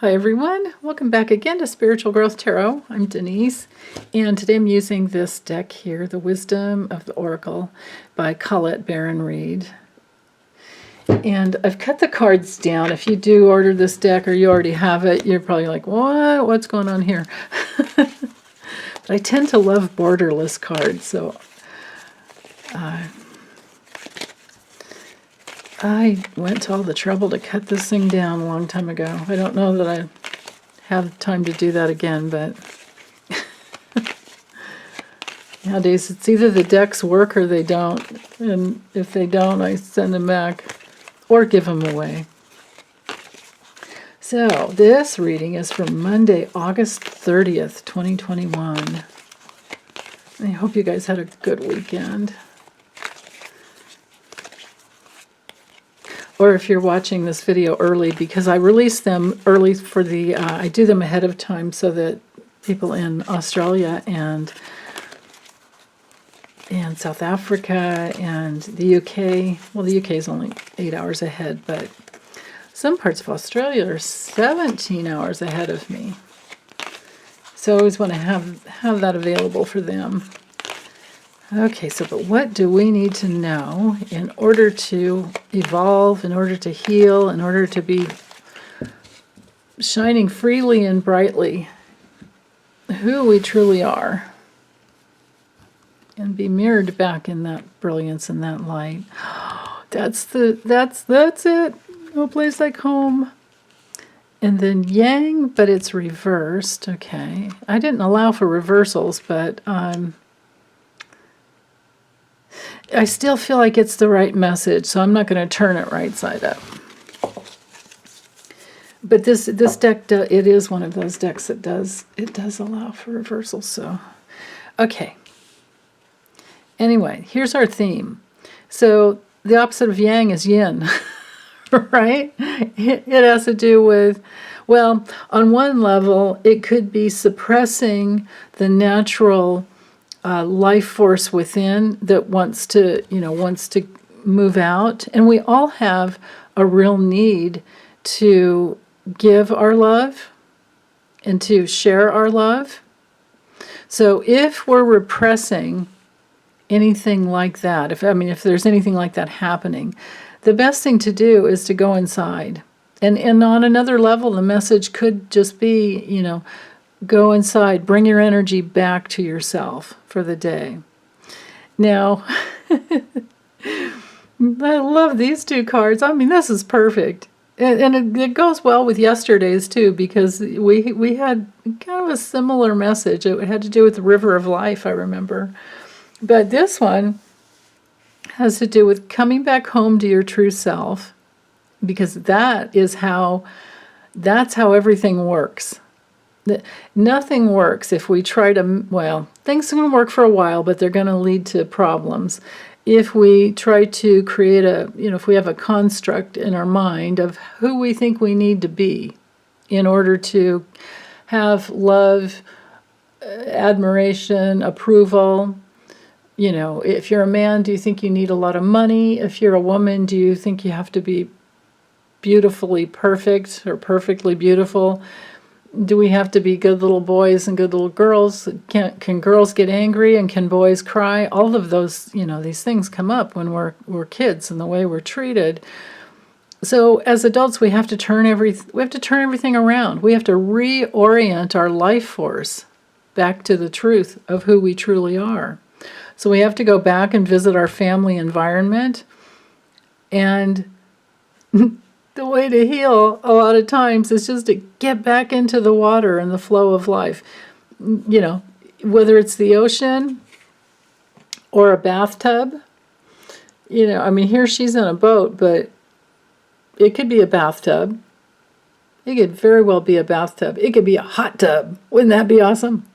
Hi everyone, welcome back again to Spiritual Growth Tarot. I'm Denise, and today I'm using this deck here, The Wisdom of the Oracle by Colette Baron Reid. And I've cut the cards down. If you do order this deck or you already have it, you're probably like, what? What's going on here? But I tend to love borderless cards, so I went to all the trouble to cut this thing down a long time ago. I don't know that I have time to do that again, but nowadays it's either the decks work or they don't, and if they don't, I send them back or give them away. So this reading is for Monday, August 30th, 2021. I hope you guys had a good weekend. Or if you're watching this video early, because I release them early for the, I do them ahead of time so that people in Australia and South Africa and the UK, well, the UK is only 8 hours ahead, but some parts of Australia are 17 hours ahead of me. So I always want to have that available for them. Okay, so but what do we need to know in order to evolve, in order to heal, in order to be shining freely and brightly who we truly are and be mirrored back in that brilliance and that light? That's it. No place like home. And then Yang, but it's reversed. Okay, I didn't allow for reversals, but I still feel like it's the right message, so I'm not going to turn it right side up. But this deck, it is one of those decks that does allow for reversals. So, okay. Anyway, here's our theme. So the opposite of Yang is Yin, right? It has to do with, well, on one level, it could be suppressing the natural life force within that wants to move out. And we all have a real need to give our love and to share our love. So if we're repressing anything like that, if there's anything like that happening, the best thing to do is to go inside. And on another level, the message could just be, go inside, bring your energy back to yourself for the day. Now, I love these two cards. This is perfect. And it goes well with yesterday's too, because we had kind of a similar message. It had to do with the river of life, I remember. But this one has to do with coming back home to your true self, because that's how everything works. Nothing works if we try to, well, things can work for a while, but they're going to lead to problems. If we try to create if we have a construct in our mind of who we think we need to be in order to have love, admiration, approval. If you're a man, do you think you need a lot of money? If you're a woman, do you think you have to be beautifully perfect or perfectly beautiful? Do we have to be good little boys and good little girls? Can girls get angry and can boys cry? All of those, these things come up when we're kids and the way we're treated. So as adults, we have to turn everything around. We have to reorient our life force back to the truth of who we truly are. So we have to go back and visit our family environment, and the way to heal a lot of times is just to get back into the water and the flow of life. Whether it's the ocean or a bathtub. Here she's in a boat, but it could be a bathtub. It could very well be a bathtub. It could be a hot tub. Wouldn't that be awesome?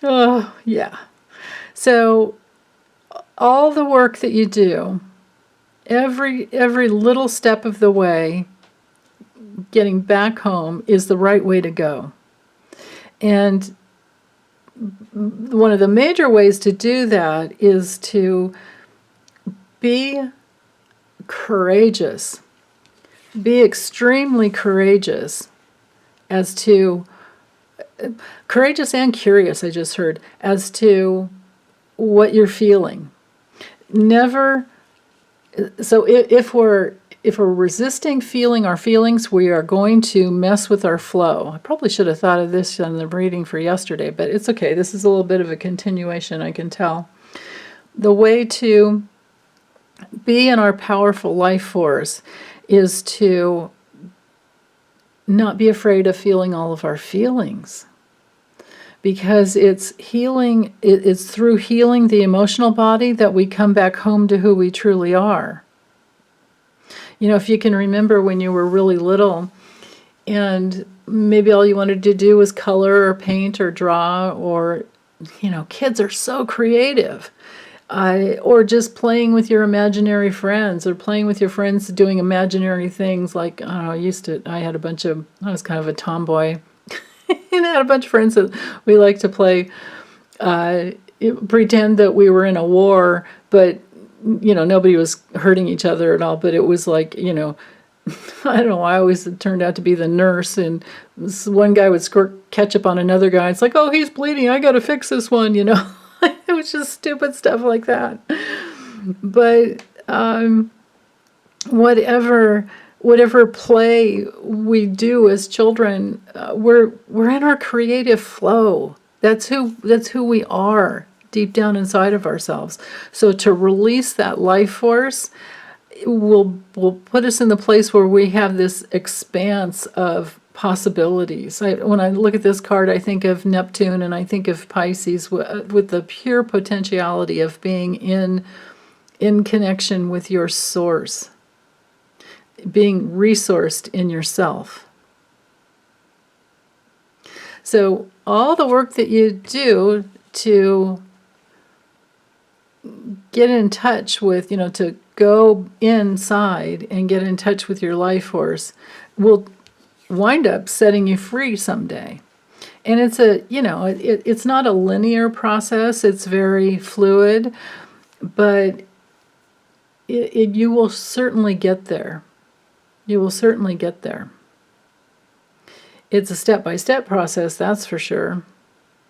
Oh, yeah. So all the work that you do, every little step of the way, getting back home is the right way to go. And one of the major ways to do that is to be courageous. be extremely courageous as to, courageous and curious, I just heard, as to what you're feeling. Never, so if we're resisting feeling our feelings, we are going to mess with our flow. I probably should have thought of this on the reading for yesterday, but it's okay. This is a little bit of a continuation, I can tell. The way to be in our powerful life force is to not be afraid of feeling all of our feelings. Because it's healing, it's through healing the emotional body that we come back home to who we truly are. You know, if you can remember when you were really little and maybe all you wanted to do was color or paint or draw, or, you know, kids are so creative. Or just playing with your imaginary friends, or playing with your friends doing imaginary things like, I don't know, I was kind of a tomboy. And I had a bunch of friends that we liked to play, pretend that we were in a war, but, you know, nobody was hurting each other at all, but it was like, you know, I don't know, I always turned out to be the nurse, and this one guy would squirt ketchup on another guy. It's like, oh, he's bleeding, I gotta fix this one, you know. It was just stupid stuff like that. But whatever play we do as children, we're in our creative flow. That's who we are deep down inside of ourselves. So to release that life force will put us in the place where we have this expanse of possibilities. When I look at this card, I think of Neptune and I think of Pisces with the pure potentiality of being in connection with your source, being resourced in yourself. So all the work that you do to get in touch with, you know, to go inside and get in touch with your life force will wind up setting you free someday. And it's it's not a linear process. It's very fluid, but you will certainly get there. You will certainly get there. It's a step-by-step process, that's for sure.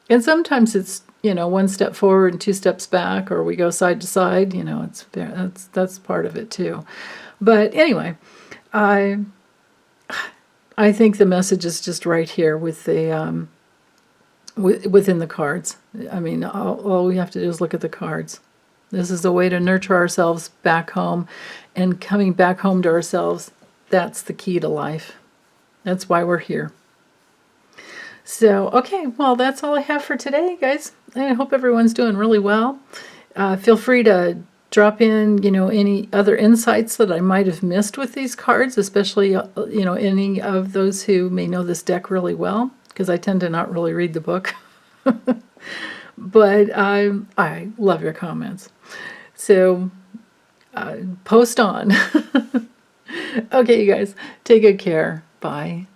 And sometimes it's, you know, one step forward and two steps back, or we go side to side. You know, that's part of it too. But anyway, I think the message is just right here with the within the cards. I mean, all we have to do is look at the cards. This is a way to nurture ourselves back home, and coming back home to ourselves, that's the key to life. That's why we're here. So, okay, well, that's all I have for today, guys. I hope everyone's doing really well. Feel free to drop in, you know, any other insights that I might have missed with these cards, especially, you know, any of those who may know this deck really well, because I tend to not really read the book. But I love your comments. So, post on. Okay, you guys, take good care. Bye.